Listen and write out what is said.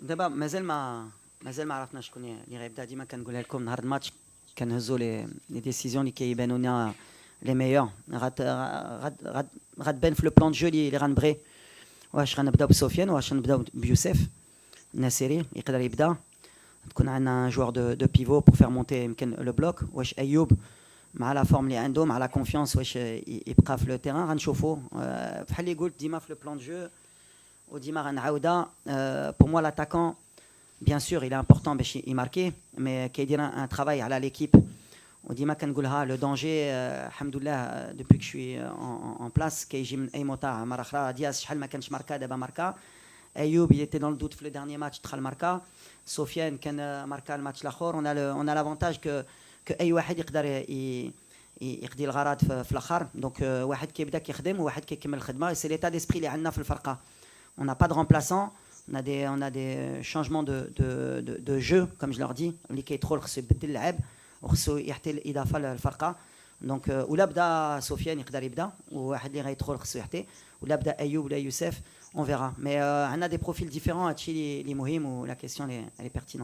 دابا مازال ما عرفنا شكون اللي غيبدا. ديما كنقولها لكم نهار الماتش كنهزوا لي ديسيزيون اللي كيبانوا لنا لي ميور. غتبان في لو بلان دو جو اللي غنبغي. واش غنبداو بسفيان، واش غنبداو بيوسف الناصري يقدر يبدا، تكون عندنا جوار دو بيفو بور فير مونتي يمكن لو بلوك. واش ايوب مع لا فورم اللي عنده مع لا كونفيونس واش يبقى في لو تيران غنشوفوا. بحال اللي قلت ديما في لو بلان دو جو وديما غنعاودها. بور موا لاتاكون bien sûr il est important باش يماركي، مي كيدير ان ترافاي على ليكيب. وديما كنقولها لو دونجي الحمد لله دوبي كو شوي اون بلاس كيجي من اي موطا. مره اخرى دياز شحال ما كانش ماركا، دابا ماركا. ايوب il était dans le doute في لو dernier match دخل ماركا. سفيان كان ماركا الماتش الاخر. on a l'avantage que اي واحد يقدر يقضي الغرض في الاخر. دونك واحد كيبدا كيخدم وواحد كيكمل الخدمه. سي ليتا ديسبري اللي عندنا في الفرقه. on n'a pas de remplaçant. On a des changements de jeu, comme je leur dis. اللي كيدخل خصو يبدل اللعب وخصو يعطي الاضافه للفرقه. دونك ولا بدا سفيان يقدر يبدا، وواحد اللي غيدخل خصو يعطي، ولا بدا ايوب ولا يوسف. On verra. Mais on a des profils différents. هادشي اللي مهم، ولا كيسيون اللي pertinente.